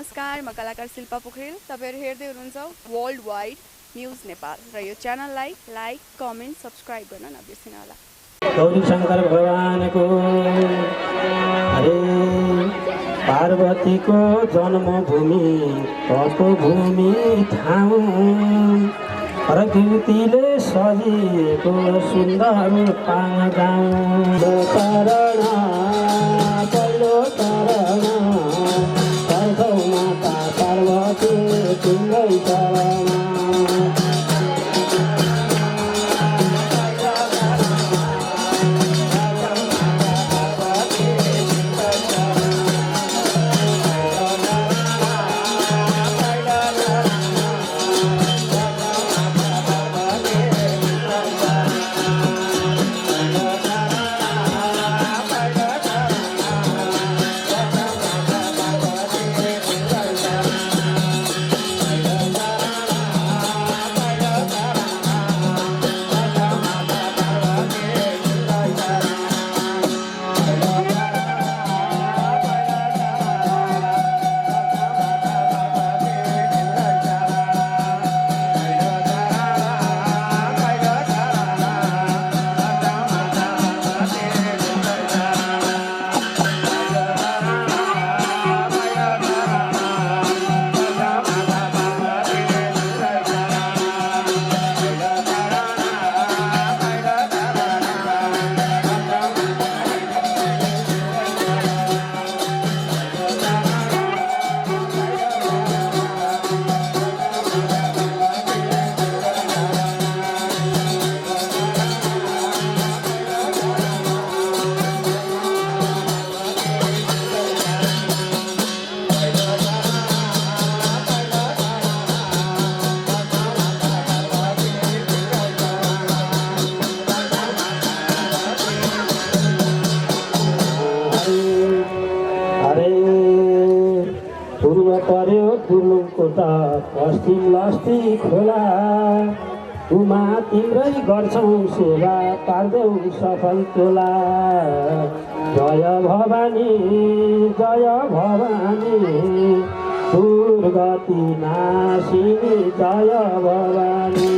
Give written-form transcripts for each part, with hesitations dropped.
नमस्कार, म कलाकार शिल्पा पोखरेल। तपाईहरु हेर्दै हुनुहुन्छ वर्ल्ड वाइड न्यूज नेपाल र यो च्यानललाई लाइक, कमेन्ट, सब्स्क्राइब गर्न नबिर्सिनु होला। गौरी शंकर भगवानको हरे पार्वतीको जन्मभूमि तपोभूमि ठाउँ प्रकृतिले सजिएको सुन्दर पाङ गाउँ तरण पहिलो तरण सर्वौ माता पार्वती तिम्रै चरण पर्यो कुर्लुङकोटा पश्चिम लस्ती खोला उमा तिम्रै गर्छौँ सेवा पार्देऊ सफल तोला जय भवानी दुर्गति नाशिनी जय भवानी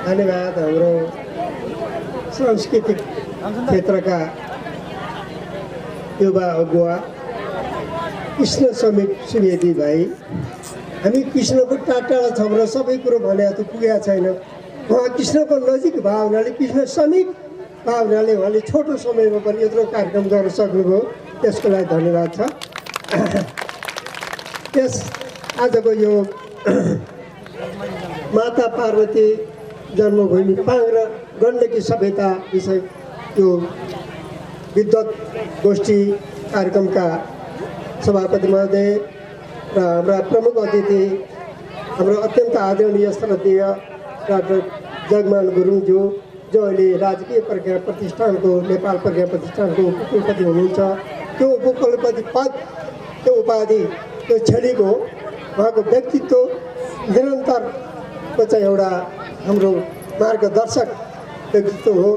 धन्यवाद हाम्रो सांस्कृतिक क्षेत्रका युवा अगुवा कृष्ण समीप सुवेदी भाइ। हामी कृष्णको टाढा छौँ र सबै कुरो भने त पुगेको छैन। उहाँ कृष्णको नजिक भयो हुनाले कृष्ण समीप भयो हुनाले उहाँले छोटो समयमा पनि यत्रो कार्यक्रम गर्न सक्नुभयो, त्यसको लागि धन्यवाद छ। यस आजको यो माता पार्वती जन्मभूमि पाङ र गण्डकी सभ्यता विषय यो विद्वत गोष्ठी कार्यक्रमका सभापति महोदय र हाम्रा प्रमुख अतिथि हाम्रो अत्यन्त आदरणीय श्रद्धेय डाक्टर जगमान गुरुङज्यू जो अहिले राजकीय प्रज्ञा प्रतिष्ठानको नेपाल प्रज्ञा प्रतिष्ठानको उपकुलपति हुनुहुन्छ। त्यो उपकुलपति पद त्यो उपाधि त्यो छेडिको उहाँको व्यक्तित्व निरन्तरको चाहिँ एउटा हाम्रो मार्गदर्शक व्यक्तित्व हो।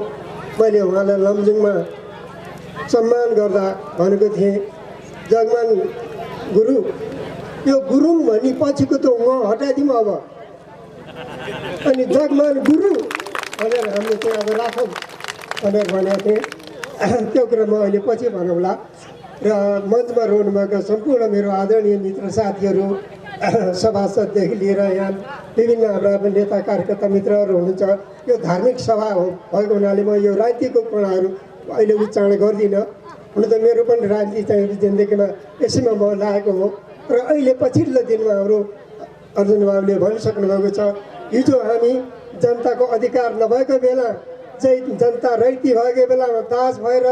मैले उहाँलाई लमजुङमा सम्मान गर्दा भनेको थिएँ, जगमान गुरु यो गुरुङ भनी पछिको त उहाँ हटाइदिउँ अब, अनि जगमान गुरु भनेर हामीले चाहिँ अब राखौँ भनेर भनेको थिएँ। त्यो कुरा म अहिले पछि भनौँला। र मञ्चमा रहनुभएका सम्पूर्ण मेरो आदरणीय मित्र साथीहरू, सभासददेखि लिएर यहाँ विभिन्न हाम्रा नेता कार्यकर्ता मित्रहरू हुनुहुन्छ। यो धार्मिक सभा हो भएको हुनाले म यो राजनीतिको कुराहरू अहिले उच्चारण गर्दिनँ। हुन त मेरो पनि राजनीति चाहिँ जिन्दगीमा यसैमा म लागेको हो। र अहिले पछिल्लो दिनमा हाम्रो अर्जुन बाबुले भनिसक्नु भएको छ, हिजो हामी जनताको अधिकार नभएको बेला चाहिँ जनता रैती भएको बेलामा दास भएर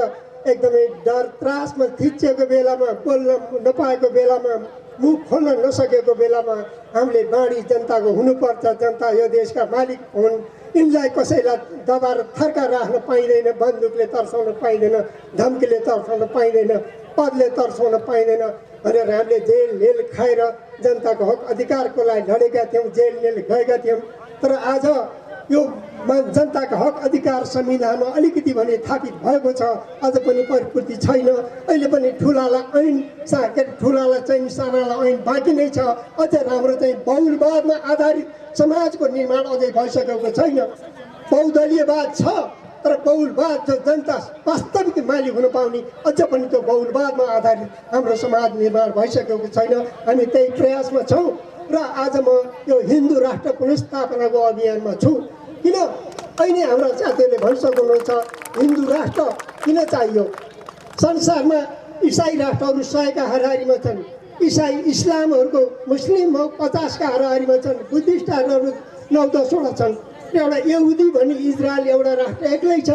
एकदमै डर त्रासमा थिचिएको बेलामा बोल्न नपाएको बेलामा मुख खोल्न नसकेको बेलामा हामीले बाणी जनताको हुनुपर्छ। जनता यो देशका मालिक हुन्, यिनलाई कसैलाई दबाएर थर्का राख्न पाइँदैन, बन्दुकले तर्साउन पाइँदैन, धम्कीले तर्साउन पाइँदैन, पदले तर्साउन पाइँदैन भनेर हामीले जेल नेल खाएर जनताको हक अधिकारको लागि लडेका थियौँ, जेल नेल गएका थियौँ। तर आज यो जनताको हक अधिकार संविधानमा अलिकति भने थापित भएको छ, अझ पनि परिपूर्ति छैन। अहिले पनि ठुलाला ऐन ठुलाला चाहिँ सानालाई ऐन बाँकी नै छ। अझ राम्रो चाहिँ बहुलवादमा आधारित समाजको निर्माण अझै भइसकेको छैन। बहुदलीयवाद छ तर बहुलवाद जो जनता वास्तविक मालिक हुन पाउने अझ पनि त्यो बहुलवादमा आधारित हाम्रो समाज निर्माण भइसकेको छैन। हामी त्यही प्रयासमा छौँ र आज म यो हिन्दू राष्ट्र पुनर्स्थापनाको अभियानमा छु। किन अहिले हाम्रा साथीहरूले भनिसक्नुहुन्छ हिन्दू राष्ट्र किन चाहियो? संसारमा इसाई राष्ट्रहरू 100 का हाराहारीमा छन्, इस्लामहरूको मुस्लिम 50 का हाराहारीमा छन्, बुद्धिस्टहरू 9-10 छन्। एउटा यहुदी भने इजरायल एउटा राष्ट्र एक्लै छ,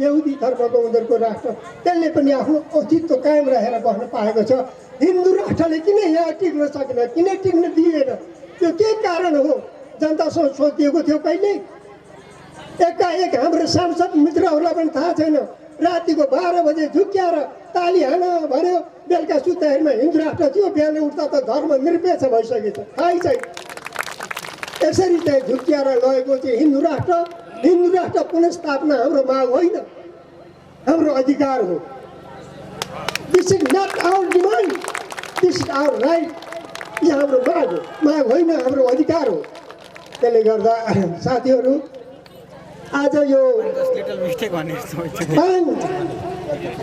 यहुदी धर्मको उनीहरूको राष्ट्र, त्यसले पनि आफ्नो अस्तित्व कायम राखेर बस्न पाएको छ। हिन्दू राष्ट्रले किन यहाँ टिक्न सकेन, किन टिक्न दिएन? त्यो के कारण हो? जनतासँग सोधिएको थियो कहिले? एकाएक हाम्रो सांसद मित्रहरूलाई पनि थाहा छैन, रातिको 12 बजे झुक्क्याएर ताली हान भन्यो, बेलुका सुत्दाखेरिमा हिन्दू राष्ट्र थियो, बिहान उठ्दा त धर्म निरपेक्ष भइसकेको छ, थाहै छैन। यसरी चाहिँ झुक्क्याएर लगेको चाहिँ हिन्दू राष्ट्र पुनर्स्थापना हाम्रो माग होइन, हाम्रो अधिकार हो। This is not our demand, this is our right. यो हाम्रो माग होइन, हाम्रो अधिकार हो। त्यसले गर्दा साथीहरू आज यो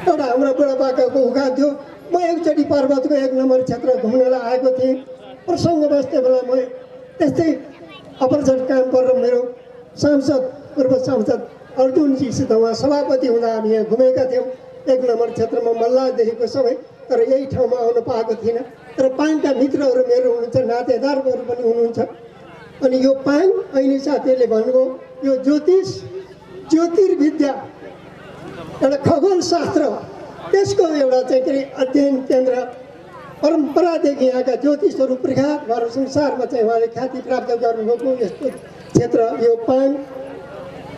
एउटा हाम्रो बुढापाकाको उखान थियो। म एकचोटि पर्वतको 1 नम्बर क्षेत्र घुम्नलाई आएको थिएँ। प्रसङ्ग बस्ने बेला म त्यस्तै अपरजट काम गरेर मेरो पूर्व सांसद अर्जुनजीसित उहाँ सभापति हुँदा हामी यहाँ घुमेका थियौँ 1 नम्बर क्षेत्रमा मल्लादेखिको सबै। तर यही ठाउँमा आउन पाएको थिइनँ। तर पाङका मित्रहरू मेरो हुनुहुन्छ, नातेदारहरू पनि हुनुहुन्छ। अनि यो पाङ अहिले साथीहरूले भन्नुभयो यो ज्योतिर्विद्या एउटा खगोल शास्त्र त्यसको एउटा चाहिँ के अरे अध्ययन केन्द्र परम्परादेखि यहाँका ज्योतिषहरू प्रख्यात भएर संसारमा चाहिँ उहाँले ख्याति प्राप्त गर्नुभएको यस्तो क्षेत्र यो पाङ।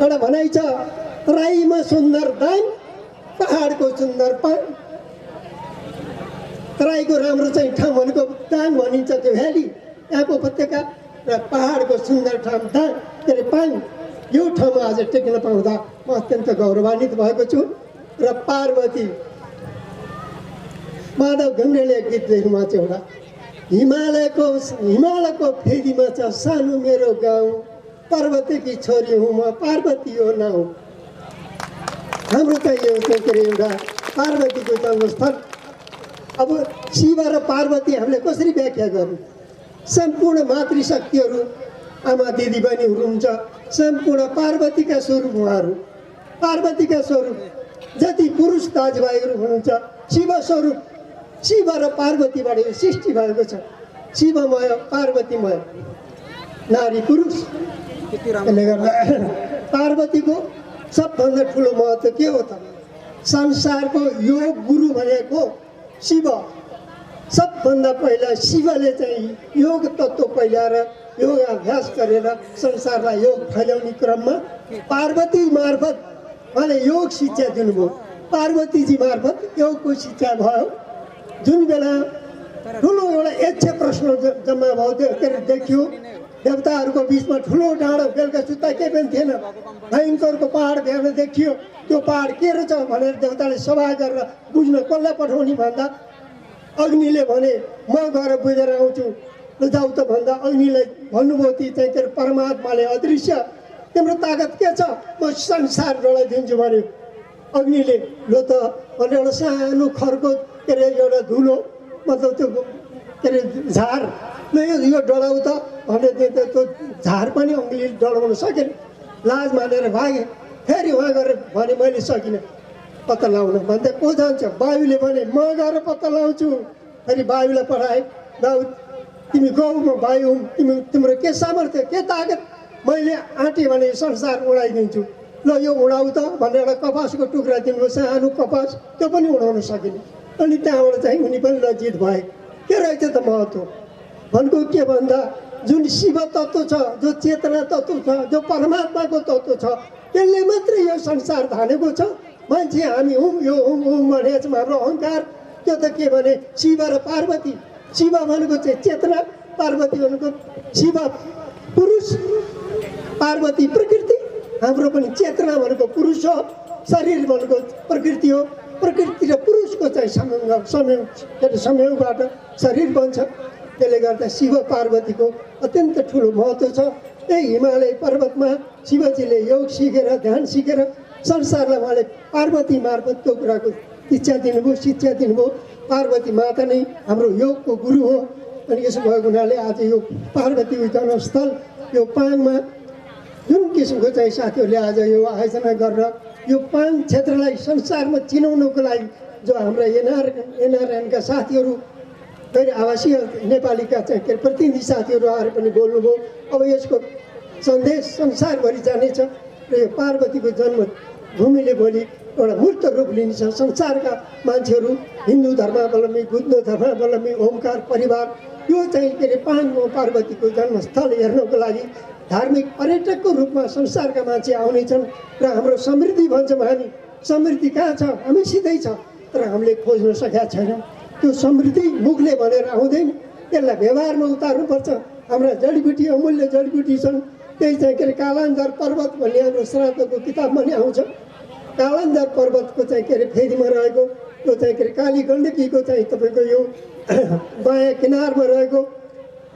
एउटा भनाइ छ, तराईमा सुन्दर दाङ, पहाडको सुन्दर पाङ। तराईको राम्रो चाहिँ ठाउँ भनेको दाङ भनिन्छ, त्यो भ्याली यहाँको उपत्यका, र पहाडको सुन्दर ठाउँ दाङ के अरे पाङ। यो ठाउँमा आज टेक्न पाउँदा म अत्यन्त गौरवान्वित भएको छु। र पार्वती माधव घिमिरेले गीत लेख्नुमा चाहिँ एउटा हिमालयको फेदीमा छ सानो मेरो गाउँ, पार्वतीकी छोरी हुँ म, पार्वती हो नाउँ। हाम्रो चाहिँ यो चाहिँ के अरे एउटा पार्वतीको जन्मस्थल। अब शिव र पार्वती हामीले कसरी व्याख्या गर्नु? सम्पूर्ण मातृशक्तिहरू आमा दिदीबहिनीहरू हुनुहुन्छ, सम्पूर्ण पार्वतीका स्वरूप उहाँहरू। पार्वतीका स्वरूप जति पुरुष दाजुभाइहरू हुनुहुन्छ शिव स्वरूप, शिव र पार्वतीबाट यो सृष्टि भएको छ। शिवमय पार्वतीमय नारी पुरुष। त्यसले गर्दा पार्वतीको सबभन्दा ठुलो महत्त्व के हो त? संसारको योग गुरु भनेको शिव। सबभन्दा पहिला शिवले चाहिँ योग तत्त्व पहिला र योग अभ्यास गरेर संसारलाई योग फैलाउने क्रममा पार्वती मार्फत उहाँले योग शिक्षा दिनुभयो। पार्वतीजी मार्फत योगको शिक्षा भयो। जुन बेला ठुलो एउटा यक्ष प्रश्न जम्मा भयो, के अरे देखियो, देवताहरूको बिचमा ठुलो डाँडो, बेलुका सुत्ता केही पनि थिएन, भयङ्करको पहाड बिहान देखियो। त्यो पहाड के रहेछ भनेर देवताले सभा गरेर बुझ्न कसलाई पठाउने भन्दा अग्निले भने म गएर बुझेर आउँछु, ल जाऊ त भन्दा अग्निलाई भन्नुभयो ती चाहिँ के अरे परमात्माले, अदृश्य तिम्रो ताकत के छ, म संसार डढाइदिन्छु भन्यो अग्निले। लो त भनेर एउटा सानो खरको के अरे एउटा धुलो, मतलब त्यो के अरे झार, ल यो डढाउ त भनेर दिँदा त्यो झार पनि अग्निले डढाउन सकेन। लाज मानेर भागे। फेरि उहाँ गएर भने मैले सकिनँ पत्ता लगाउन। भन्दा को जान्छ? वायुले भने म गएर पत्ता लगाउँछु। फेरि वायुलाई पठाएँ, वायु तिमी गौ, म वायु हुँ, तिम्रो के सामर्थ्य, के ताकत, मैले आँटेँ भने संसार उडाइदिन्छु, ल यो उडाउ त भनेर एउटा कपासको टुक्रा दिनुभयो, सानो कपास, त्यो पनि उडाउन सकिने। अनि त्यहाँबाट चाहिँ उनी पनि लज्जित भए। के रहेछ त महत्त्व भनेको? के भन्दा जुन शिव तत्त्व छ, जो चेतना तत्त्व छ, जो परमात्माको तत्त्व छ, त्यसले मात्रै यो संसार धानेको छ। मान्छे हामी हौँ, यो हौँ हौँ भनेको छ हाम्रो अहङ्कार। त्यो त के भने शिव र पार्वती। शिव भनेको चाहिँ चेतना, पार्वती भनेको शिव पुरुष, पार्वती प्रकृति। हाम्रो पनि चेतना भनेको पुरुष हो, शरीर भनेको प्रकृति हो। प्रकृति र पुरुषको चाहिँ संयोगबाट शरीर बन्छ। त्यसले गर्दा शिव पार्वतीको अत्यन्त ठुलो महत्त्व छ। त्यही हिमालय पर्वतमा शिवजीले योग सिकेर, ध्यान सिकेर संसारलाई उहाँले पार्वती मार्फत त्यो कुराको इच्छा दिनुभयो, शिक्षा दिनुभयो। पार्वती माता नै हाम्रो योगको गुरु हो। अनि यसो भएको हुनाले आज यो पार्वती जन्मस्थल यो पाङमा जुन किसिमको चाहिँ साथीहरूले आज यो आयोजना गरेर यो पाङ क्षेत्रलाई संसारमा चिनाउनको लागि जो हाम्रा एनआरएनका साथीहरू, फेरि आवासीय नेपालीका चाहिँ के प्रतिनिधि साथीहरू आएर पनि बोल्नुभयो। अब यसको सन्देश संसारभरि जानेछ र यो पार्वतीको जन्मभूमिले भोलि एउटा मूर्त रूप लिनेछ। संसारका मान्छेहरू, हिन्दू धर्मावलम्बी, बुद्ध धर्मावलम्बी, ओमकार परिवार, यो चाहिँ के अरे पाङमा पार्वतीको जन्मस्थल हेर्नको लागि धार्मिक पर्यटकको रूपमा संसारका मान्छे आउनेछन्। र हाम्रो समृद्धि भन्छौँ हामी, समृद्धि कहाँ छ? हामी सिधै छ, तर हामीले खोज्न सकेका छैनौँ। त्यो समृद्धि मुखले भनेर आउँदैन, त्यसलाई व्यवहारमा उतार्नुपर्छ। हाम्रा जडीबुटी, अमूल्य जडीबुटी छन्। त्यही चाहिँ के अरे कालान्जर पर्वत भन्ने हाम्रो श्राद्धको किताबमा नि आउँछ। कालान्जर पर्वतको चाहिँ के अरे फेदीमा रहेको त्यो चाहिँ के अरे काली गण्डकीको चाहिँ तपाईँको यो बायाँ किनारमा रहेको,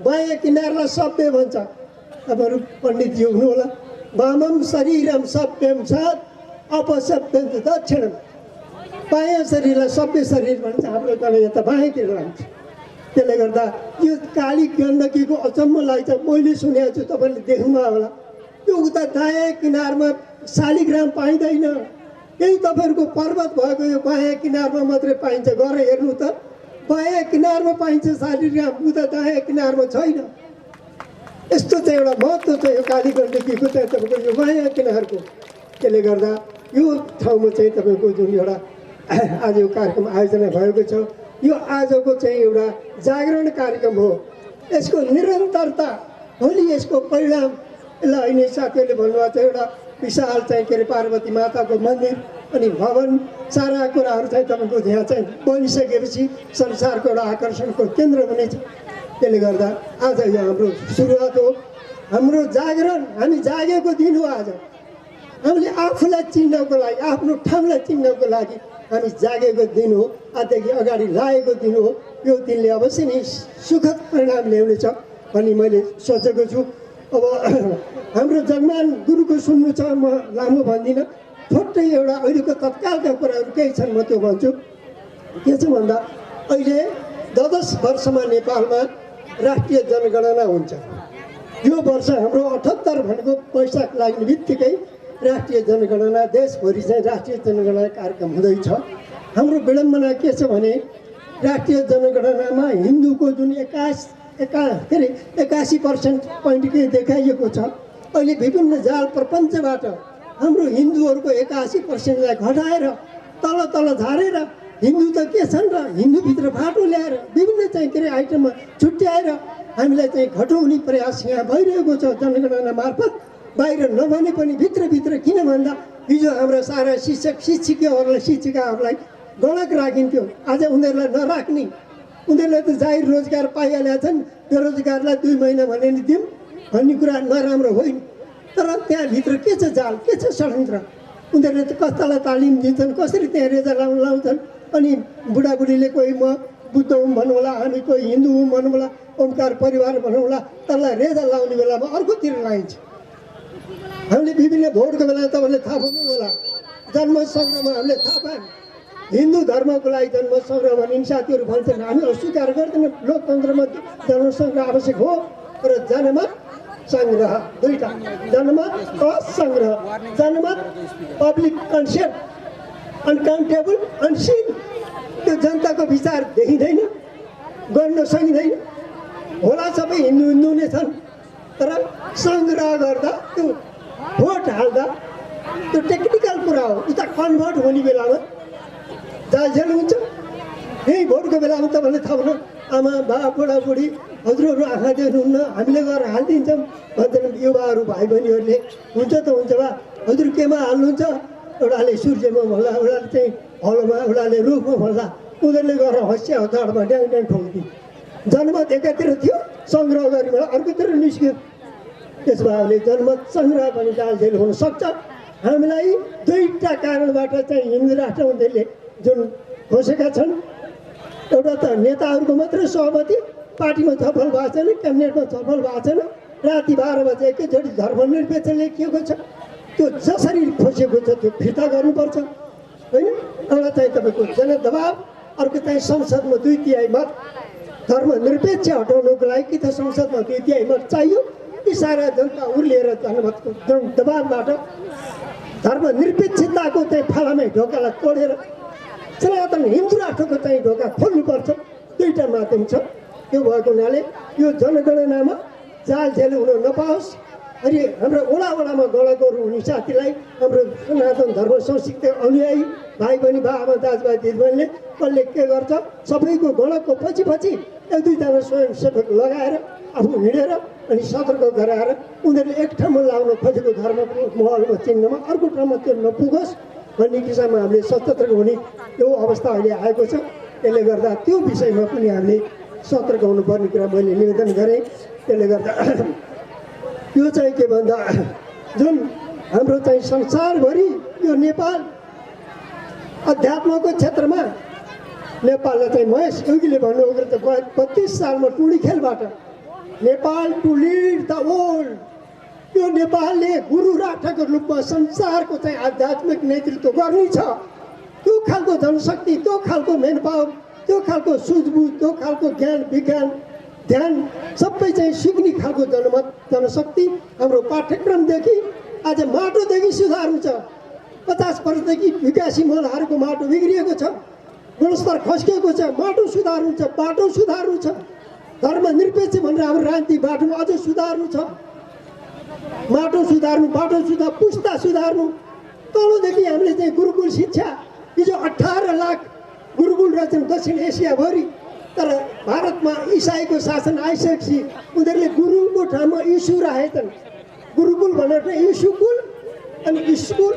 बायाँ किनारलाई सभ्य भन्छ। तपाईँहरू पण्डितजी हुनुहोला। वामम शरीरम सभ्यम साथ अपसभ्यम दक्षिणम। बायाँ शरीरलाई सभ्य शरीर भन्छ, हाम्रो तल यता बायाँतिर लान्छ। त्यसले गर्दा यो काली गण्डकीको अचम्म लाग्छ। मैले सुनेको छु, तपाईँले देख्नुभयो होला। त्यो उता दायाँ किनारमा शालिग्राम पाइँदैन। यही तपाईँहरूको पर्वत भएको यो बायाँ किनारमा मात्रै पाइन्छ। गएर हेर्नु त, बायाँ किनारमा पाइन्छ शालिग्राम, उता दायाँ किनारमा छैन। यस्तो चाहिँ एउटा महत्त्व छ यो काली गण्डकीको चाहिँ तपाईँको यो बायाँ किनारको। त्यसले गर्दा यो ठाउँमा चाहिँ तपाईँको जुन एउटा आज यो कार्यक्रम आयोजना भएको छ, यो आजको चाहिँ एउटा जागरण कार्यक्रम हो। यसको निरन्तरता, भोलि यसको परिणाम, यसलाई अहिले साथीहरूले भन्नुभएको छ एउटा विशाल चाहिँ के अरे पार्वती माताको मन्दिर अनि भवन, सारा कुराहरू चाहिँ तपाईँको यहाँ चाहिँ बनिसकेपछि संसारको एउटा आकर्षणको केन्द्र हुनेछ। त्यसले गर्दा आज यो हाम्रो सुरुवात हो, हाम्रो जागरण। हामी जागेको दिन हो आज। हामीले आफूलाई चिन्नको लागि, आफ्नो ठाउँलाई चिन्नको लागि हामी जागेको दिन हो। आजदेखि अगाडि लागेको दिन हो। यो दिनले अवश्य नै सुखद परिणाम ल्याउनेछ भन्ने मैले सोचेको छु। अब हाम्रो जगमान गुरुको सुन्नु छ, म लामो भन्दिनँ। छोटै एउटा अहिलेको तत्कालका कुराहरू केही छन्, म त्यो भन्छु। के छ भन्दा अहिले 10 वर्षमा नेपालमा राष्ट्रिय जनगणना हुन्छ। यो वर्ष हाम्रो 78 भनेको वैशाख लाग्ने बित्तिकै राष्ट्रिय जनगणना, देशभरि चाहिँ राष्ट्रिय जनगणना कार्यक्रम हुँदैछ। हाम्रो विडम्बना के छ भने राष्ट्रिय जनगणनामा हिन्दूको जुन 81% पोइन्टकै देखाइएको छ। अहिले विभिन्न जाल प्रपञ्चबाट हाम्रो हिन्दूहरूको 81%लाई घटाएर तल तल झारेर हिन्दू त के छन् र हिन्दूभित्र फाटो ल्याएर विभिन्न चाहिँ के अरे आइटममा छुट्याएर हामीलाई चाहिँ घटाउने प्रयास यहाँ भइरहेको छ जनगणना मार्फत। बाहिर नभने पनि भित्रभित्र किन भन्दा हिजो हाम्रा सारा शिक्षक शिक्षिकाहरूलाई गणक राखिन्थ्यो, आज उनीहरूलाई नराख्ने। उनीहरूले त जाहिर रोजगार पाइहालेका छन्, बेरोजगारलाई 2 महिना भने नि दिउँ भन्ने कुरा नराम्रो होइन। तर त्यहाँभित्र के छ जाल, के छ षड्यन्त्र? उनीहरूले त कस्तालाई तालिम दिन्छन्, कसरी त्यहाँ रेजा लाउँछन्। अनि बुढाबुढीले कोही म बुद्ध हुँ भन्नुहोला, हामी कोही हिन्दू हुँ भन्नुहोला, ओमकार परिवार भन्नुहोला, त्यसलाई रेजा लाउने बेलामा अर्कोतिर लाइन्छ। हामीले विभिन्न भोटको बेला तपाईँले थाहा पाउनु होला, जन्म सङ्ग्रहमा हामीले थाहा पायौँ हिन्दू धर्मको लागि जन्म सङ्ग्रह भन्ने साथीहरू भन्छन्, हामी अस्वीकार गर्दैनौँ। लोकतन्त्रमा जन्म सङ्ग्रह आवश्यक हो, तर जनमत सङ्ग्रह दुईवटा, जनमत प्लस सङ्ग्रह। जनमत पब्लिक कन्सेप्ट, अनकाउन्टेबल, अनसिन, त्यो जनताको विचार देखिँदैन, गर्न सकिँदैन। होला सबै हिन्दू हिन्दू नै छन्, तर सङ्ग्रह गर्दा त्यो भोट हाल्दा त्यो टेक्निकल कुरा हो। उता कन्भर्ट हुने बेलामा जालझेल हुन्छ। यही भोटको बेलामा तपाईँले थाहा हुनु, आमा बा बुढाबुढी हजुरहरू आँखा देख्नुहुन्न, हामीले गएर हालिदिन्छौँ भन्छन् युवाहरू भाइ बहिनीहरूले। हुन्छ त हुन्छ बा, हजुर केमा हाल्नुहुन्छ? एउटाले सूर्यमा भन्ला, एउटाले चाहिँ हलोमा, एउटाले रुखमा भन्ला। उनीहरूले गएर हँसिया हताडमा ड्याङ ड्याङ ठोक्दिन्। जनमत एकातिर थियो, सङ्ग्रह गरेर अर्कोतिर निस्क्यो। त्यसो भए जनमत सङ्ग्रह पनि जालझेल हुनसक्छ। हामीलाई दुईवटा कारणबाट चाहिँ हिन्दू राष्ट्र उनीहरूले जुन खोसेका छन्, एउटा त नेताहरूको मात्रै सहमति, पार्टीमा छलफल भएको छैन, क्याबिनेटमा छलफल भएको छैन। राति 12 बजे एकैचोटि धर्मनिरपेक्ष लेखिएको छ, त्यो जसरी खोसेको छ त्यो फिर्ता गर्नुपर्छ होइन। एउटा चाहिँ तपाईँको जनदबाब, अर्को चाहिँ संसदमा 2/3 मत धर्मनिरपेक्ष हटाउनको लागि कि त संसदमा 2/3 मत चाहियो, यी सारा जनता उर्लिएर जनमतको दबाबबाट धर्मनिरपेक्षताको चाहिँ फालामै ढोकालाई तोडेर सनातन हिन्दू राष्ट्रको चाहिँ ढोका खोल्नुपर्छ। दुईवटा माध्यम छ। त्यो भएको हुनाले यो जनगणनामा जालझेल हुन नपाओस्। अनि हाम्रो वडामा गणकहरू हुने साथीलाई, हाम्रो सनातन धर्म संस्कृति अनुयायी भाइ बहिनी, बाबा दाजुभाइ दिदीबहिनीले कसले के गर्छ, सबैको गणकको पछि 1-2जना स्वयंसेवक लगाएर आफू हिँडेर अनि सतर्क गराएर उनीहरूले एक ठाउँमा लाउन खोजेको धर्मको महलमा चिन्हमा अर्को ठाउँमा त्यो नपुगोस् भन्ने किसिममा हामीले सतर्क हुने यो अवस्था अहिले आएको छ। त्यसले गर्दा त्यो विषयमा पनि हामीले सतर्क हुनुपर्ने कुरा मैले निवेदन गरेँ। त्यसले गर्दा यो चाहिँ के भन्दा जुन हाम्रो चाहिँ संसारभरि यो नेपाल अध्यात्मको क्षेत्रमा नेपाललाई चाहिँ महेश योगीले भन्नुभयो त 32 सालमा टुडी खेलबाट Nepal to lead the world, यो नेपालले गुरु राष्ट्रको रूपमा संसारको चाहिँ आध्यात्मिक नेतृत्व गर्ने छ। त्यो खालको जनशक्ति, त्यो खालको मेन पावर, त्यो खालको सुझबुझ, त्यो खालको ज्ञान विज्ञान ध्यान सबै चाहिँ सिक्ने खालको जनशक्ति हाम्रो पाठ्यक्रमदेखि आज माटोदेखि सुधार्नु छ। 50 वर्षदेखि विकासी मलहरूको माटो बिग्रिएको छ, गुणस्तर खस्किएको छ, माटो सुधार्नु छ, बाटो सुधार्नु छ, धर्मनिरपेक्ष भनेर हाम्रो राजनीति बाटोमा अझ सुधार्नु छ। माटो सुधार्नु, बाटो सुधार, पुस्ता सुधार्नु। तलदेखि हामीले चाहिँ गुरुकुल शिक्षा, हिजो 18 लाख गुरुकुल रहेछन् दक्षिण एसियाभरि। तर भारतमा इसाईको शासन आइसकेपछि उनीहरूले गुरुको ठाउँमा इस्यु राखेछन्। गुरुकुल भनेर इस्युकुल अनि स्कुल,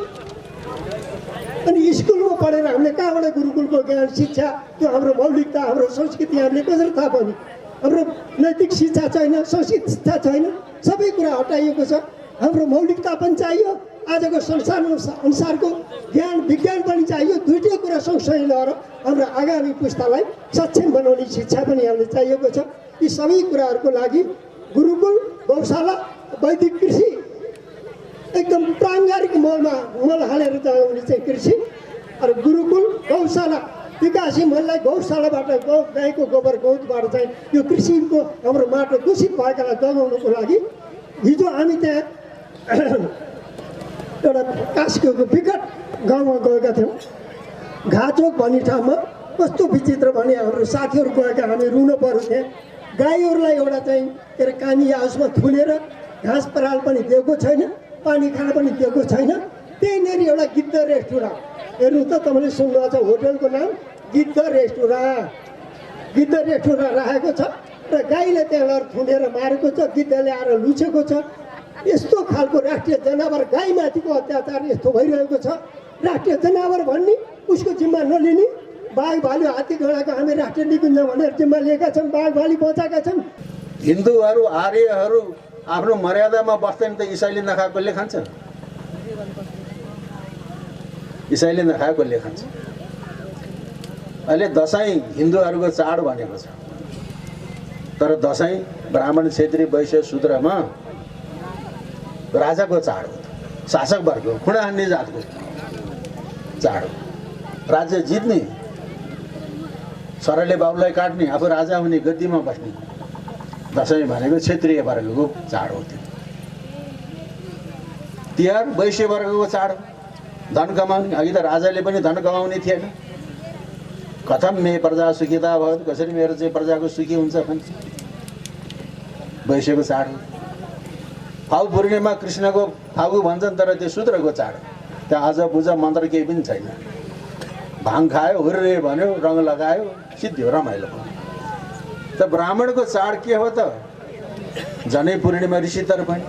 अनि स्कुलमा पढेर हामीले कहाँबाट गुरुकुलको ज्ञान शिक्षा, त्यो हाम्रो मौलिकता, हाम्रो संस्कृति हामीले कसरी थाहा पाउने? हाम्रो नैतिक शिक्षा छैन, संस्कृत शिक्षा छैन, सबै कुरा हटाइएको छ। हाम्रो मौलिकता पनि चाहियो, आजको संसार अनुसारको ज्ञान विज्ञान पनि चाहियो। दुईटै कुरा सँगसँगै लिएर हाम्रो आगामी पुस्तालाई सक्षम बनाउने शिक्षा पनि हामीले चाहिएको छ। यी सबै कुराहरूको लागि गुरुकुल, गौशाला, वैदिक कृषि, एकदम प्राङ्गारिक मल हालेर जाने चाहिँ कृषि, र गुरुकुल, गौशाला, विकासी मललाई गौशालाबाट गाईको गोबर गौतबाट चाहिँ यो कृषिको हाम्रो माटो दूषित भएकालाई जोगाउनको लागि हिजो हामी त्यहाँ एउटा कास्कीको विकट गाउँमा गएका थियौँ। घाचोक भन्ने ठाउँमा कस्तो विचित्र भने हाम्रो साथीहरू गएका हामी रुन पर्यो। त्यहाँ गाईहरूलाई एउटा चाहिँ के अरे कानी हाउसमा थुनेर घाँस पराल पनि दिएको छैन, पानी खान पनि दिएको छैन। त्यहीँनिर एउटा गिद्ध रेस्टुरेन्ट हेर्नु त तपाईँले सुन्नुभएको छ होटलको नाम गिद्ध रेस्टुरेन्ट। गिद्ध रेस्टुरेन्ट राखेको छ र गाईले त्यहाँ लगेर थुनेर मारेको छ, गिद्धले आएर लुछेको छ। यस्तो खालको राष्ट्रिय जनावर गाईमाथिको अत्याचार यस्तो भइरहेको छ। राष्ट्रिय जनावर भन्ने उसको जिम्मा नलिने, बाघ भालु हात्ती घोडाको हामी राष्ट्रिय निकुञ्ज भनेर जिम्मा लिएका छौँ, बाघ भालु बचाएका छौँ। हिन्दूहरू आर्यहरू आफ्नो मर्यादामा बस्दैन त इसाईले नखाएको कसले खान्छ? इसाईले नखाएको कसले खान्छ? अहिले दसैँ हिन्दूहरूको चाड भनेको छ, तर दसैँ ब्राह्मण क्षेत्री वैश्य शूद्रमा राजाको चाड हो, शासक वर्ग खुँडा हान्ने जातको चाड हो। राज्य जित्ने, सरले बाबुलाई काट्ने, आफू राजा हुने, गद्दीमा बस्ने। दसैँ भनेको क्षेत्रीय वर्गको चाड हो। तिहार वैश्य वर्गको चाड हो, धन कमाउने। अघि त राजाले पनि धन कमाउने थिएन। कथम मे प्रजा सुखिता भयो, कसरी मेरो चाहिँ प्रजाको सुखी हुन्छ भन्छ, वैश्यको चाड हो। फागु पूर्णिमा कृष्णको फागु भन्छन्, तर त्यो शूद्रको चाड। त्यहाँ आज पूजा मन्त्र केही पनि छैन। भाङ खायो, हुर्रे भन्यो, रङ लगायो, सिद्धियो, रमाइलो भयो। त ब्राह्मणको चाड के हो त? जनै पूर्णिमा ऋषि तर्पण।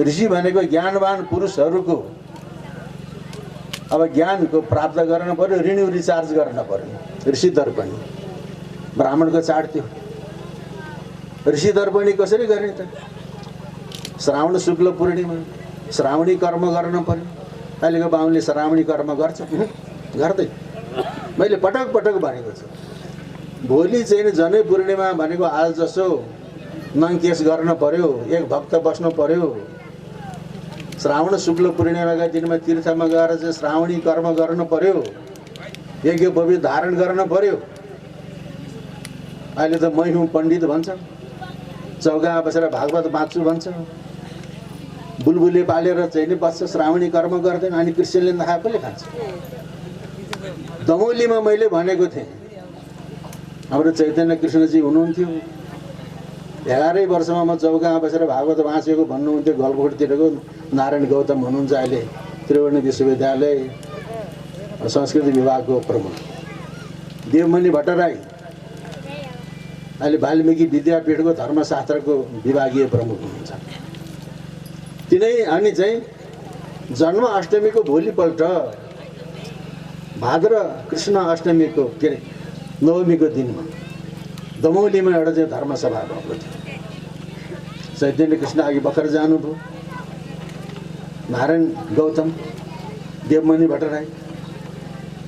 ऋषि भनेको ज्ञानवान पुरुषहरूको अब ज्ञानको प्राप्त गर्न पर्यो, ऋण रिचार्ज गर्न पर्यो, ऋषि तर्पण। ब्राह्मणको चाड त्यो। ऋषि तर्पणी कसरी गर्ने त? श्रावण शुक्ल पूर्णिमा श्रावणी कर्म गर्न पर्यो। अहिलेको बाहुनले श्रावणी कर्म गर्छ? गर्दै। मैले पटक पटक भनेको छु, भोलि चाहिँ जनै पूर्णिमा भनेको आज जसो नङकेस गर्न पर्यो, एक भक्त बस्नु पर्यो। श्रावण शुक्ल पूर्णिमाका दिनमा तीर्थमा गएर चाहिँ श्रावणी कर्म गर्नु पर्यो, यज्ञ पवित्र धारण गर्न पर्यो। अहिले त मै हुँ पण्डित भन्छ, चौका बसेर भागवत बाँच्छु भन्छ, बुलबुले पालेर चाहिँ नि बस्छ, श्रावणी कर्म गर्दैन। अनि कृष्णले नखाएकोले खान्छ। दमौलीमा मैले भनेको थिएँ, हाम्रो चैतन्य कृष्णजी हुनुहुन्थ्यो। 11 वर्षमा म चौकामा बसेर भागवत बाँचेको भन्नुहुन्थ्यो। गलकोटतिरको नारायण गौतम हुनुहुन्छ अहिले त्रिवेणी विश्वविद्यालय संस्कृति विभागको प्रमुख। देवमणि भट्टराई अहिले वाल्मीकि विद्यापीठको धर्मशास्त्रको विभागीय प्रमुख हुनुहुन्छ। तिनै अनि चाहिँ जन्म अष्टमीको भोलिपल्ट भाद्र कृष्ण अष्टमीको के अरे नवमीको दिनमा दमौलीमा एउटा चाहिँ धर्मसभा भएको थियो। चैतन्य कृष्ण अघि भर्खर जानुभयो, नारायण गौतम, देवमणि भट्टराई,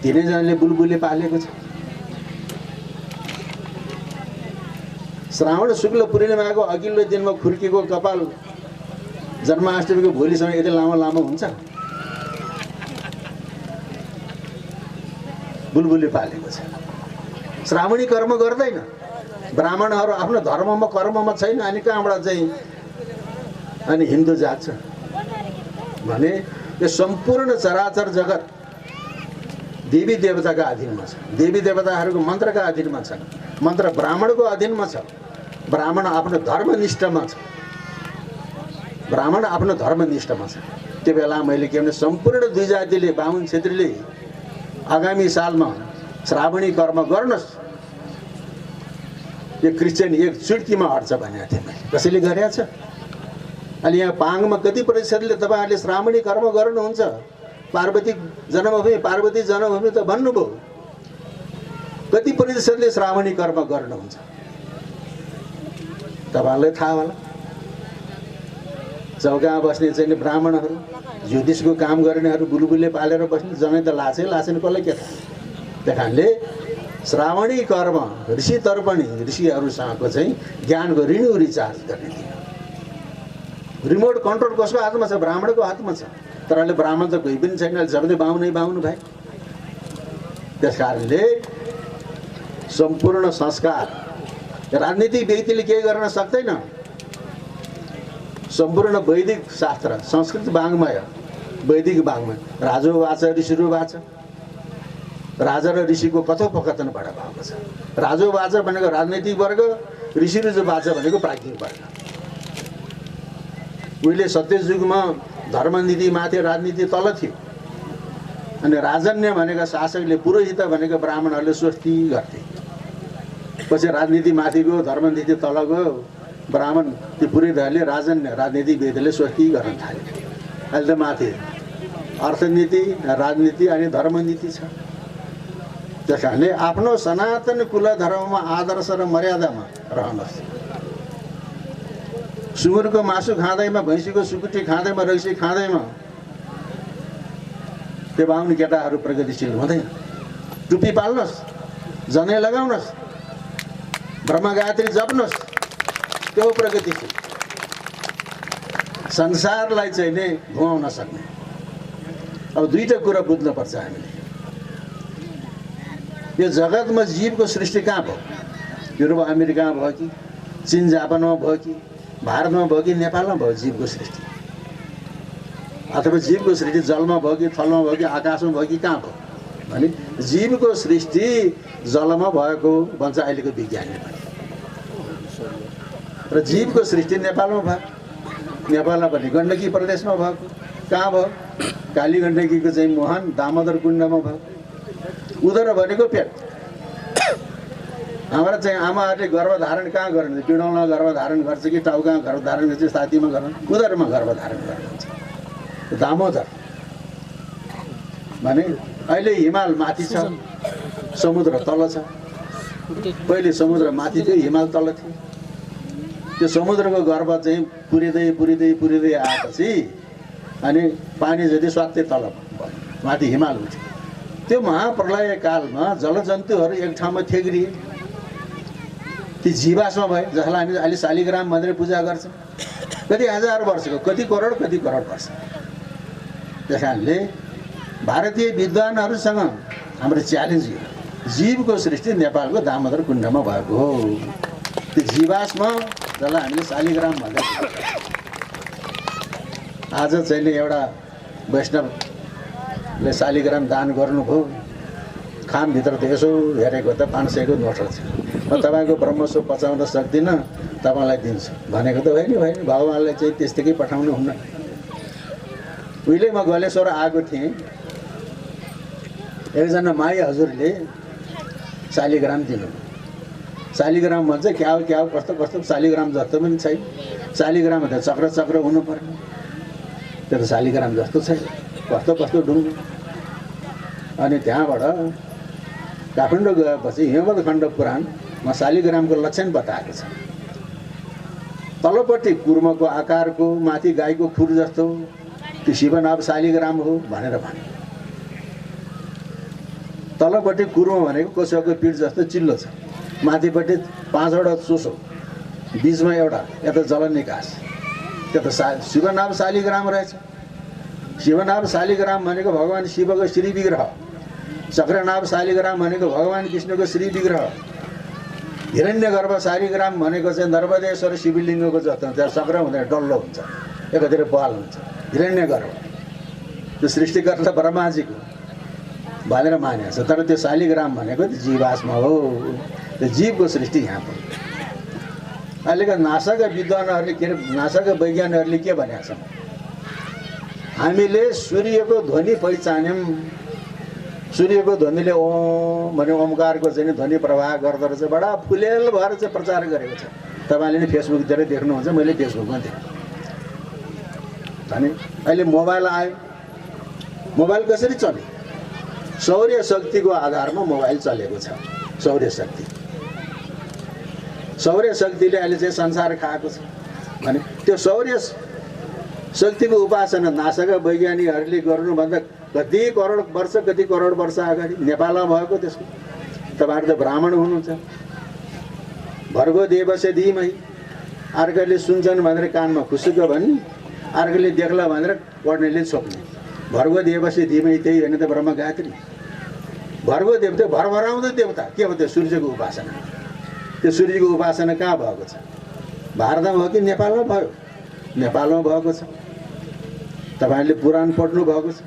तिनैजनाले बुलबुले पालेको छ। श्रावण शुक्ल पूर्णिमाको अघिल्लो दिनमा खुर्केको कपाल जन्माष्टमीको भोलिसम्म यति लामो लामो हुन्छ। बुलबुले पालेको छ। श्रावणी कर्म गर्दैन। ब्राह्मणहरू आफ्नो धर्ममा कर्ममा छैन, अनि कहाँबाट चाहिँ अनि हिन्दू जात छ भने? यो सम्पूर्ण चराचर जगत देवी देवताका अधीनमा छ। देवी देवताहरूको मन्त्रका अधीनमा छन्। मन्त्र ब्राह्मणको अधीनमा छ। ब्राह्मण आफ्नो धर्मनिष्ठमा छ। ब्राह्मण आफ्नो धर्मनिष्ठमा छ। त्यो बेला मैले के भने सम्पूर्ण दुई जातिले बाहुन क्षेत्रीले आगामी सालमा श्रावणी कर्म गर्नुहोस्, यो क्रिस्चियन एक चुट्कीमा हट्छ भनेको थिएँ मैले। कसैले गरेको छ? अहिले यहाँ पाङमा कति प्रतिशतले तपाईँहरूले श्रावणी कर्म गर्नुहुन्छ? पार्वती जन्मभूमि त भन्नुभयो। कति प्रतिशतले श्रावणी कर्म गर्नुहुन्छ? तपाईँहरूलाई थाहा होला। चौकामा बस्ने चाहिँ ब्राह्मणहरू, ज्योतिषको काम गर्नेहरू, बुलबुले पालेर बस्ने, जनै त लाछे लाछेन कसलाई के थाहा? त्यही कारणले श्रावणी कर्म ऋषि तर्पणी, ऋषिहरूसँगको चाहिँ ज्ञानको ऋण रिचार्ज गर्ने थियो। रिमोट कन्ट्रोल कसको हातमा छ? ब्राह्मणको हातमा छ। तर अहिले ब्राह्मण त कोही पनि छैन, अहिले सबैले बाहुनै बाहुनु भाइ। त्यस कारणले सम्पूर्ण संस्कार राजनीतिक व्यक्तिले केही गर्न सक्दैन। सम्पूर्ण वैदिक शास्त्र संस्कृत वाङ्मय, वैदिक वाङ्मय, राजोवाच ऋषिरुवाच, राजा र ऋषिको कथोपकथनबाट भएको छ। राजोवाच भनेको राजनैतिक वर्ग, ऋषिरुवाच भनेको प्राज्ञिक वर्ग। उहिले सत्ययुगमा धर्मनीति माथि, राजनीति तल थियो। अनि राजन्य भनेको शासकले, पुरोहित भनेको ब्राह्मणहरूले स्वस्ति गर्थे। पछि राजनीति माथि गयो, धर्मनीति तल गयो, ब्राह्मण ती पुरोहितहरूले राजन्य राजनीति वेदले स्वस्ति गर्न थाले। अहिले त माथि अर्थनीति, राजनीति अनि धर्मनीति छ। त्यस कारणले आफ्नो सनातन कुल धर्ममा आदर्श र मर्यादामा रहनुहोस्। सुँगुरको मासु खाँदैमा, भैँसीको सुकुटी खाँदैमा, रक्सी खाँदैमा त्यो बाहुन केटाहरू प्रगतिशील हुँदैन। टुप्पी पाल्नुहोस्, जनै लगाउनुहोस्, ब्रह्मगायत्री जप्नुहोस्, त्यो प्रगतिशील। संसारलाई चाहिँ नै घुमाउन सक्ने। अब दुईटा कुरा बुझ्नुपर्छ हामीले। यो जगतमा जीवको सृष्टि कहाँ भयो? युरोप अमेरिकामा भयो कि, चीन जापानमा भयो कि, भारतमा भयो कि, नेपालमा भयो जीवको सृष्टि? अथवा जीवको सृष्टि जलमा भयो कि, थलमा भयो कि, आकाशमा भयो कि, कहाँ भयो भने जीवको सृष्टि जलमा भएको भन्छ अहिलेको विज्ञानले पनि। र जीवको सृष्टि नेपालमा भयो। नेपालमा पनि गण्डकी प्रदेशमा भएको। कहाँ भयो? काली गण्डकीको चाहिँ मुहान दामोदर कुण्डमा भयो। उदर भनेको पेट। हाम्रा चाहिँ आमाहरूले गर्भधारण कहाँ गर्नुहुन्छ? पिँडालुमा गर्भधारण गर्छ कि टाउकामा गर्भधारण गर्छ, छातीमा गर्छ, उदरमा गर्भधारण गर्नुहुन्छ। दामोदर भने अहिले हिमाल माथि छ, समुद्र तल छ। पहिले समुद्र माथि थियो, हिमाल तल थियो। त्यो समुद्रको गर्भ चाहिँ पुरिँदै पुरिँदै पुरिँदै आएपछि अनि पानी जति स्वात्तै तल भयो, माथि हिमाल उठ्यो। त्यो महाप्रलय कालमा जलजन्तुहरू एक ठाउँमा थेग्रिए। ती जीवाश्म भए, जसलाई हामी अहिले शालिग्राम भनेर पूजा गर्छौँ। कति हजार वर्षको, कति करोड वर्ष। त्यस कारणले भारतीय विद्वानहरूसँग हाम्रो च्यालेन्ज यो, जीवको सृष्टि नेपालको दामोदर कुण्डमा भएको हो। त्यो जीवाश्म जसलाई हामीले शालिग्राम भन्दा आज चाहिँ एउटा वैष्णवले शालिग्राम दान गर्नुभयो। खामभित्र त यसो हेरेको त 500को नोट छ। म तपाईँको ब्रह्मस्व पचाउन सक्दिनँ, तपाईँलाई दिन्छु भनेको त होइन होइन। भगवान्लाई चाहिँ त्यस्तै पठाउनु हुन्न। उहिले म गलेश्वर आएको थिएँ। एकजना माई हजुरले शालिग्राम दिनु। शालिग्राम भन्छ क्या हो कस्तो कस्तो, शालिग्राम जस्तो पनि छैन। शालिग्राम त चक्र चक्र हुनुपर्ने, त्यो त शालिग्राम जस्तो छैन, कस्तो कस्तो ढुङ्गो। अनि त्यहाँबाट काठमाडौँ गएपछि हिमवत्खण्ड पुराणमा शालिग्रामको लक्षण बताएको छ। तलपट्टि कुर्मको आकारको, माथि गाईको खुर जस्तो, त्यो शिवनाभ शालिग्राम हो भनेर भने। तलपट्टि कुर्म भनेको कसैको पिठ जस्तो चिल्लो छ, माथिपट्टि 5वटा चोसो, बिचमा एउटा यता जल निकास, त्यो त शिवनाभ शालिग्राम रहेछ। शिवनाभ शालिग्राम भनेको भगवान् शिवको श्री विग्रह। चक्रनाभ शालिग्राम भनेको भगवान् कृष्णको श्री विग्रह। हिरण्यगर्भ शालिग्राम भनेको चाहिँ नर्मदेश्वर शिवलिङ्गको जस्तो हुन्छ। त्यहाँ चक्र हुँदैन, डल्लो हुन्छ, एकातिर बल हुन्छ। हिरण्यगर्भ त्यो सृष्टिकर्ता ब्रह्माजीको भनेर मानिएको छ। तर त्यो शालिग्राम भनेको जीवाश्म हो। त्यो जीवको सृष्टि यहाँ पनि अहिलेका नासाका विद्वानहरूले के अरे, नासाका वैज्ञानिकहरूले के भनेका छन्? हामीले सूर्यको ध्वनि पहिचान्यौँ। सूर्यको ध्वनिले ओम भने ओमकारको चाहिँ ध्वनि प्रवाह गर्दो रहेछ। बडा फुलेल भएर चाहिँ प्रचार गरेको छ। तपाईँले नि फेसबुकतिर देख्नुहुन्छ, मैले फेसबुकमा देखेँ। भने अहिले मोबाइल आयो। मोबाइल कसरी चल्यो? सौर्य शक्तिको आधारमा मोबाइल चलेको छ। सौर्य शक्ति, सौर्य शक्तिले अहिले चाहिँ संसार खाएको छ। भने त्यो सौर्य शक्तिको उपासना नासाका वैज्ञानिकहरूले गर्नुभन्दा कति करोड वर्ष अगाडि नेपालमा भएको त्यसको। तपाईँहरू त ब्राह्मण हुनुहुन्छ। भर्गो देवस्य धीमहि, अर्काले सुन्छन् भनेर कानमा खुसुक भन्ने, अर्काले देख्ला भनेर पढ्नेले छोप्ने। भर्गो देवस्य धीमहि त्यही होइन त ब्रह्म गायत्री। भर्गो देवता भरभराउँदो देवता के हो? त्यो सूर्यको उपासना। त्यो सूर्यको उपासना कहाँ भएको छ? भारतमा भयो कि नेपालमा भयो? नेपालमा भएको छ। तपाईँहरूले पुराण पढ्नु भएको छ।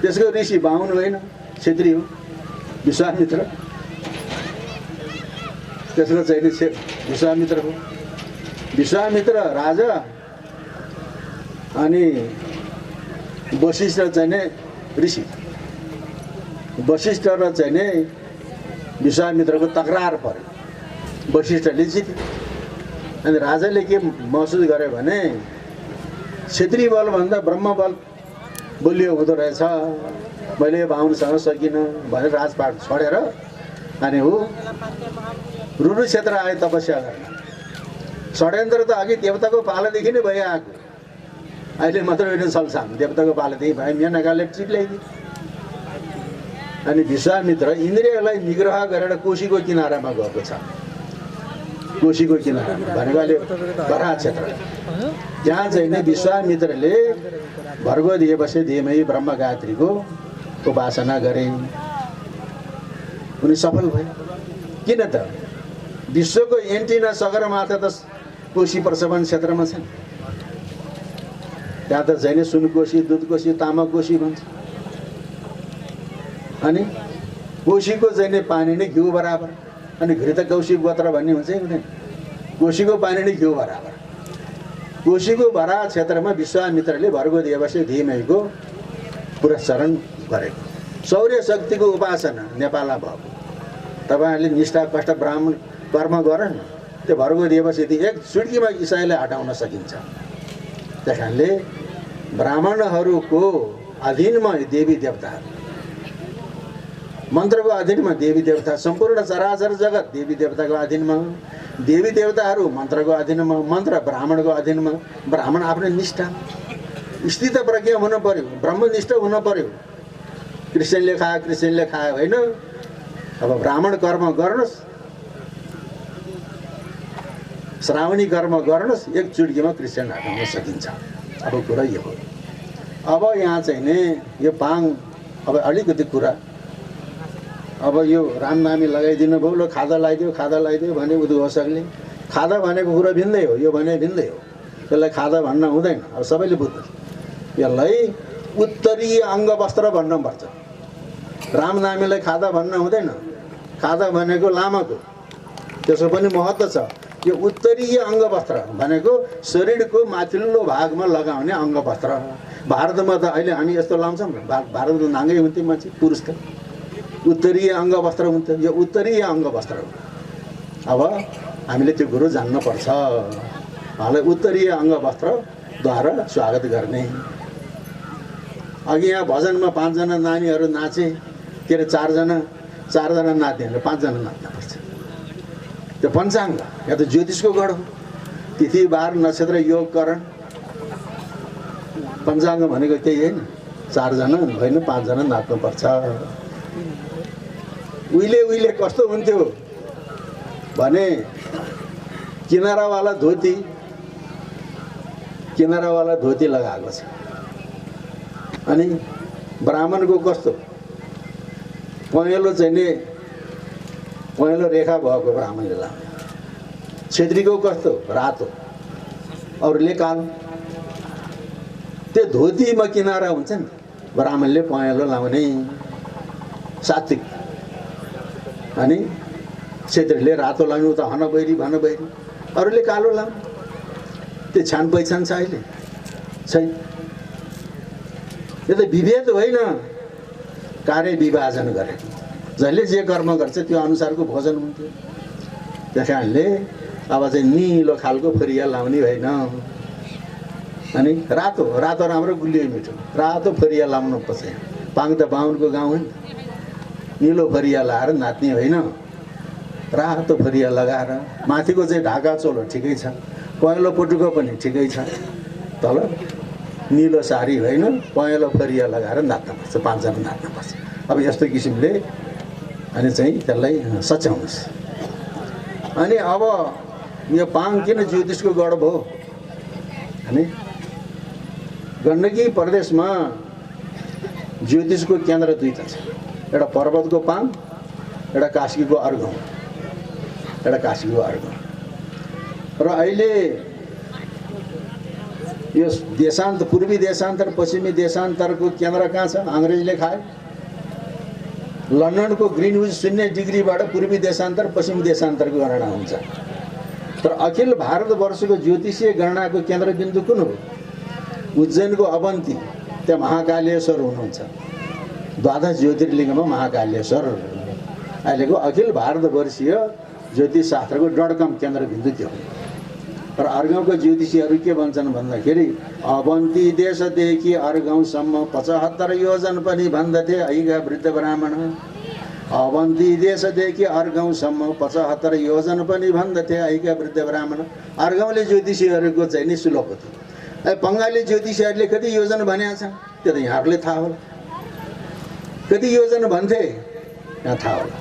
त्यसको ऋषि बाहुन होइन, क्षेत्री हो, विश्वामित्र। त्यसको चाहिँ विश्वामित्र हो। विश्वामित्र राजा अनि वशिष्ठ चाहिँ नि ऋषि, वशिष्ठ र चाहिँ नि विश्वामित्रको तकरार पर्यो, वशिष्ठले जित्यो। अनि राजाले के महसुस गर्यो भने क्षेत्रीय बलभन्दा ब्रह्म बल बलियो हुँदो रहेछ, मैले बाहुनसँग सकिनँ भनेर राजपाट छोडेर अनि ऊ रुरु क्षेत्र आयो तपस्या गर्न। षड्यन्त्र त अघि देवताको पालादेखि नै भइआएको, अहिले मात्र होइन चल्छ। देवताको पालादेखि भयो, मेनकाले चिप्ल्याइदियो। अनि विश्वामित्र इन्द्रियलाई निग्रह गरेर कोशीको किनारामा गएको छ। कोशीको किनारामा भनेको अहिले बराह क्षेत्र, त्यहाँ चाहिँ नै विश्वामित्रले भर्गो दिएपछि धीमहि ब्रह्म गायत्रीको उपासना गरे। उनी सफल भए। किन त विश्वको एन्टिना सगरमाथा त कोशी प्रसवन क्षेत्रमा छन्। त्यहाँ त चाहिँ नि सुनकोशी, दुधकोशी, तामाकोशी भन्छ। अनि कोशीको चाहिँ नि पानी नै घिउ बराबर। अनि घृत कौशी गोत्र भन्ने हुन्छ हुँदैन, कोशीको पानी नै घिउ बराबर। कोशीको बराह क्षेत्रमा विश्वामित्रले भर्गो दिएपछि धीमहिको पुरस्चरण गरेको। सौर्य शक्तिको उपासना नेपालमा भएको। तपाईँहरूले निष्ठा कष्ट ब्राह्मण कर्म गर न, त्यो भर्गो दिएपछि एक चुड्कीमा इसाईलाई हटाउन सकिन्छ। त्यस कारणले ब्राह्मणहरूको अधीनमा देवी देवताहरू, मन्त्रको अधीनमा देवी देवता, सम्पूर्ण चराचर जगत देवी देवताको अधीनमा, देवी देवताहरू मन्त्रको अधीनमा, मन्त्र ब्राह्मणको अधीनमा। ब्राह्मण आफ्नो निष्ठा स्थित प्रज्ञा हुनु पर्यो, ब्रह्मनिष्ठ हुनु पर्यो। क्रिस्चियनले खायो होइन। अब ब्राह्मण कर्म गर्नुहोस्, श्रावणी कर्म गर्नुहोस्, एक चुड्कीमा क्रिस्चियन हटाउन सकिन्छ। अब कुरा यो हो। अब यहाँ चाहिँ नि यो पाङ, अब अलिकति कुरा, अब यो रामनामी लगाइदिनु भयो, ल खादा लगाइदियो भने उद्घोषकले खादा भनेको कुरा भिन्दै हो, यो भने भिन्दै हो। त्यसलाई खादा भन्न हुँदैन। अब सबैले बुझ्छ। यसलाई उत्तरीय अङ्ग वस्त्र भन्नुपर्छ। रामनामीलाई खादा भन्न हुँदैन। खादा भनेको लामाको, त्यसको पनि महत्त्व छ। यो उत्तरीय अङ्ग वस्त्र भनेको शरीरको माथिल्लो भागमा लगाउने अङ्ग वस्त्र। भारतमा त अहिले हामी यस्तो लाउँछौँ, भारतमा नाङ्गै हुन्थ्यो मान्छे, पुरुष त उत्तरीय अङ्ग वस्त्र हुन्थ्यो। यो उत्तरीय अङ्ग वस्त्र हो। अब हामीले त्यो कुरो जान्नुपर्छ। उहाँलाई उत्तरीय अङ्ग वस्त्रद्वारा स्वागत गर्ने। अघि यहाँ भजनमा 5 जना नानीहरू नाचे, के अरे 4 जना नाच्नेहरूले 5 जना नाच्नुपर्छ। त्यो पञ्चाङ्ग या त ज्योतिषको गढ हो। तिथि बार नक्षत्र योगकरण पञ्चाङ्ग भनेको केही होइन। 4 जना होइन, 5 जना नाच्नुपर्छ। उहिले कस्तो हुन्थ्यो भने किनारावाला धोती लगाएको छ। अनि ब्राह्मणको कस्तो पहेँलो चाहिँ नि पहेँलो रेखा भएको ब्राह्मणले लाउने। क्षेत्रीको कस्तो रातो, अरूले कालो। त्यो धोतीमा किनारा हुन्छ नि, ब्राह्मणले पहेँलो लाउने, सात्विक। अनि क्षेत्रीले रातो लाउनु, त हनबैरी भनबैरी, अरूले कालो लाउनु। त्यो छान पहिचान छ अहिले छैन। यो त विभेद होइन, कार्य विभाजन गरे। जसले जे कर्म गर्छ त्यो अनुसारको भोजन हुन्थ्यो। त्यस कारणले अब चाहिँ निलो खालको फरिया लाउने होइन। अनि रातो राम्रो गुलियो मिठो, रातो फरिया लाउनु पर्छ। पाङ त बाहुनको गाउँ होइन। निलो फरिया लगाएर नाच्ने होइन, रातो फरिया लगाएर। माथिको चाहिँ ढाका चोलो ठिकै छ, पहेँलो पुटुको पनि ठिकै छ, तल निलो साडी होइन, पहेँलो फरिया लगाएर नाच्नुपर्छ। 5 जना नाच्नुपर्छ। अब यस्तो किसिमले अनि चाहिँ त्यसलाई सच्याउनुहोस्। अनि अब यो पाङ किन ज्योतिषको गढ भयो अनि गण्डकी प्रदेशमा ज्योतिषको केन्द्र 2टा छ। एउटा पर्वतको पाङ, एउटा कास्कीको अर्घौँ। र अहिले यो देशान्तर, पूर्वी देशान्तर, पश्चिमी देशान्तरको केन्द्र कहाँ छ? अङ्ग्रेजले खायो। लन्डनको ग्रिनविच 0 डिग्रीबाट पूर्वी देशान्तर, पश्चिमी देशान्तरको गणना हुन्छ। तर अखिल भारतवर्षको ज्योतिषीय गणनाको केन्द्रबिन्दु कुन हो? उज्जैनको अवन्ती त्यहाँ महाकालेश्वर हुनुहुन्छ। द्वादश ज्योतिर्लिङ्गमा महाकालेश्वर अहिलेको अखिल भारतवर्षीय ज्योतिष शास्त्रको डडकम केन्द्रबिन्दु त्यो। र अर्गाउँको ज्योतिषीहरू के भन्छन् भन्दाखेरि अवन्ती देशदेखि अर्गाउँसम्म 75 योजन पनि भन्दथे ऐगा वृद्ध ब्राह्मण। अवन्ती देशदेखि अर्गाउँसम्म 75 योजन पनि भन्दथे ऐगा वृद्ध ब्राह्मण। अर्गाउँले ज्योतिषीहरूको चाहिँ नि श्लोक हो त्यो। बङ्गाली ज्योतिषीहरूले कति योजन भनेका छन् त्यो त यहाँहरूले थाहा होला। कति योजन भन्थे यहाँ थाहा होला।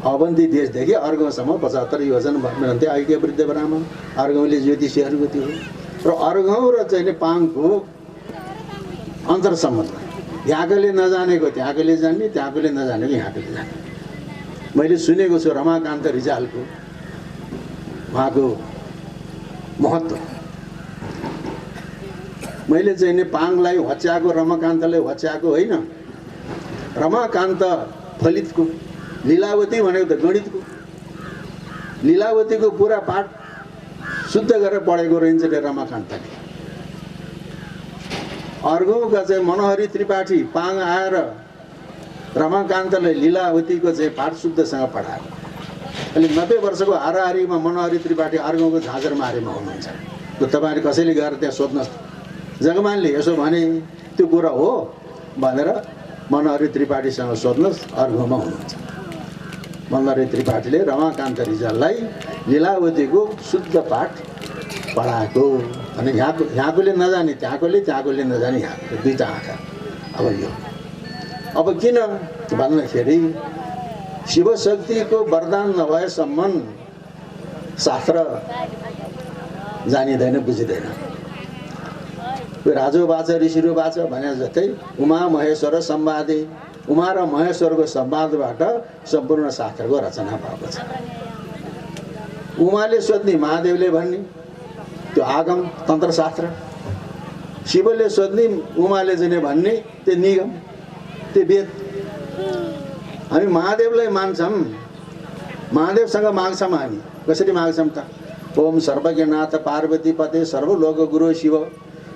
अवन्ती देशदेखि अर्गाउँसम्म 75 योजन भन्थे ऐक्य वृद्ध ब्राह्मण अर्गाउँले ज्योतिषीहरूको त्यो। र अर्गाउँ र चाहिँ पाङको अन्तर सम्बन्ध यहाँकोले नजानेको त्यहाँकोले जान्ने, त्यहाँकोले नजानेको यहाँकोले जान्ने। मैले सुनेको छु रमाकान्त रिजालको उहाँको महत्त्व। मैले चाहिँ नि पाङलाई हच्याएको रमाकान्तले हच्याएको होइन। रमाकान्त फलितको लीलावती भनेको त गणितको लीलावतीको पुरा पाठ शुद्ध गरेर पढेको रहन्छ रे रमाकान्तले। अर्गाउँका चाहिँ मनोहरी त्रिपाठी पाङ आएर रमाकान्तले लीलावतीको चाहिँ पाठ शुद्धसँग पढाएको। अहिले 90 वर्षको हाराहारीमा मनोहरी त्रिपाठी अर्गाउँको झाँझरमारीमा हुनुहुन्छ। त तपाईँले कसैले गएर त्यहाँ सोध्नुहोस्। जगमानले यसो भने त्यो कुरा हो भनेर मनोहरी त्रिपाठीसँग सोध्नुहोस्, अर्गाउँमा हुनुहुन्छ। मनोहरी त्रिपाठीले रमाकान्त रिजाललाई लीलावतीको शुद्ध पाठ पढाएको। अनि यहाँकोले नजाने त्यहाँकोले, त्यहाँकोले नजाने यहाँको दुईटा आँखा। अब यो अब किन भन्दाखेरि शिवशक्तिको वरदान नभएसम्म शास्त्र जानिँदैन, बुझिँदैन। राजो बाच ऋषिरो बाच भने जस्तै उमा महेश्वर संवादे, उमा र महेश्वरको संवादबाट सम्पूर्ण शास्त्रको रचना भएको छ। उमाले सोध्ने महादेवले भन्ने त्यो आगम तन्त्रशास्त्र, शिवले सोध्ने उमाले चाहिँ भन्ने त्यो निगम, त्यो वेद। हामी महादेवलाई मान्छौँ, महादेवसँग माग्छौँ। हामी कसरी माग्छौँ त? ओम सर्वज्ञनाथ पार्वती पते सर्वलोक गुरु शिव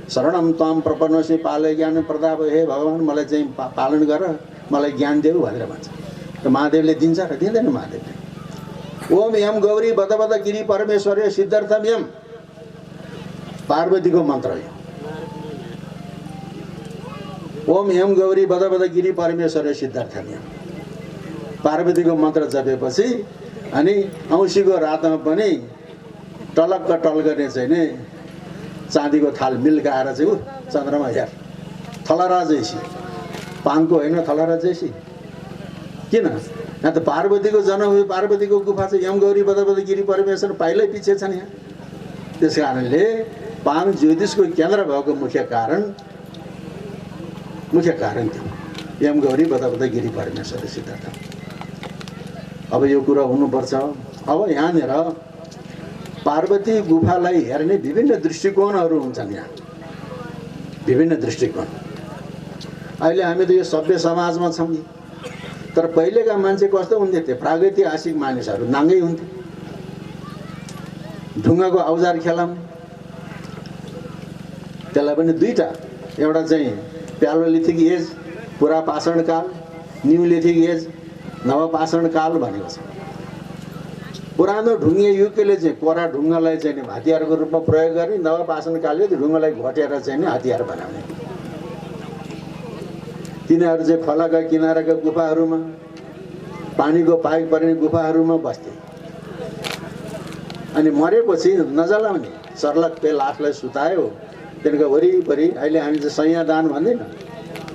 शरणम त्वाम प्रपन्नोसि पालय ज्ञान प्रताप। हे भगवान् मलाई चाहिँ पालन गर, मलाई ज्ञान देऊ भनेर भन्छ। त महादेवले दिन्छ र दिँदैन महादेवले। ओम यम गौरी बद बद गिरी परमेश्वरी सिद्धार्थम यम, पार्वतीको मन्त्र हो। ओम यम गौरी बद बद गिरी परमेश्वरी सिद्धार्थम यम, पार्वतीको मन्त्र जपेपछि अनि औँसीको रातमा पनि टलक्क टल गर्ने चाहिँ नि चाँदीको थाल मिल्काएर चाहिँ चन्द्रमा हेर थलरा जैसी, पाङको होइन थलरा जैसी। किन? यहाँ त पार्वतीको जन्म हो, पार्वतीको गुफा छ। यम गौरी बद बद गिरी परमेश्वर पहिल्यै पछि छन् यहाँ। त्यस कारणले पाङ ज्योतिषको केन्द्र भएको मुख्य कारण त्यो यम गौरी बद बद गिरी परमेश्वर सिद्धार्थ। अब यो कुरा हुनुपर्छ। अब यहाँनिर पार्वती गुफालाई हेर्ने विभिन्न दृष्टिकोणहरू हुन्छन्। यहाँ विभिन्न दृष्टिकोण। अहिले हामी त यो सभ्य समाजमा छौँ, तर पहिलेका मान्छे कस्तो हुन्थे? त्यो प्रागैतिहासिक मानिसहरू नाङ्गै हुन्थे, ढुङ्गाको औजार खेलाउने। त्यसलाई पनि दुईटा, एउटा चाहिँ प्यालोलिथिक एज पुरा पाषाण काल, न्युलिथिक एज नवपाषाण काल भनेको छ। पुरानो ढुङ्गे युगले चाहिँ कोरा ढुङ्गालाई चाहिँ हतियारको रूपमा प्रयोग गर्ने, नवपाषाण कालले त्यो ढुङ्गालाई घटेर चाहिँ हतियार बनाउने। तिनीहरू चाहिँ खोलाका किनाराका गुफाहरूमा, पानीको पाइप पर्ने गुफाहरूमा बस्थे। अनि मरेपछि नजलाउने सर्लक्कै लासलाई सुतायो तिनीहरूको वरिपरि। अहिले हामी चाहिँ सैयादान भन्दैन,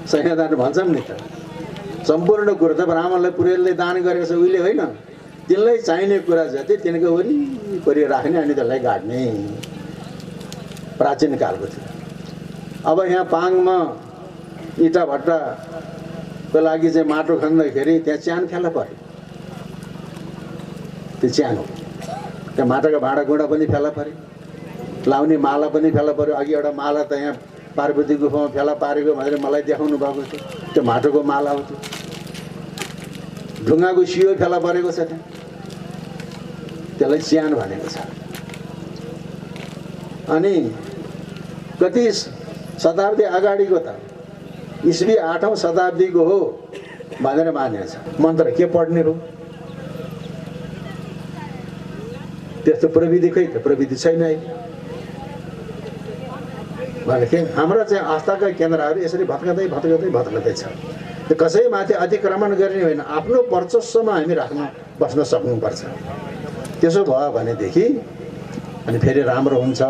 सैयादान भन्छौँ नि त। सम्पूर्ण कुरो त ब्राह्मणलाई पुरेलले दान गरेको छ उहिले होइन, तिनलाई चाहिने कुरा जति तिनीको वरिपरि राख्ने अनि त्यसलाई गाड्ने प्राचीन कालको थियो। अब यहाँ पाङमा इँटा भट्टाको लागि चाहिँ माटो खन्दाखेरि त्यहाँ च्यान फेला पऱ्यो। त्यो च्यान हो। त्यहाँ माटाको भाँडाकुँडा पनि फेला पऱ्यो, लाउने माला पनि फेला पऱ्यो। अघि एउटा माला त यहाँ पार्वती गुफामा फेला पारेको भनेर मलाई देखाउनु भएको थियो, त्यो माटोको माला हो। त्यो ढुङ्गाको सियो फेला परेको छ, त्यहाँ त्यसलाई च्यान भनेको छ। अनि कति शताब्दी अगाडिको त इस्वी 8औं शताब्दीको हो भनेर मानिन्छ। मन्त्र के पढ्ने हो? त्यस्तो प्रविधि खै त प्रविधि छैन है भनेदेखि हाम्रा चाहिँ आस्थाका केन्द्रहरू यसरी भत्कँदै छ। त्यो कसैमाथि अतिक्रमण गर्ने होइन, आफ्नो वर्चस्वमा हामी बस्न सक्नुपर्छ। त्यसो भयो भनेदेखि अनि फेरि राम्रो हुन्छ।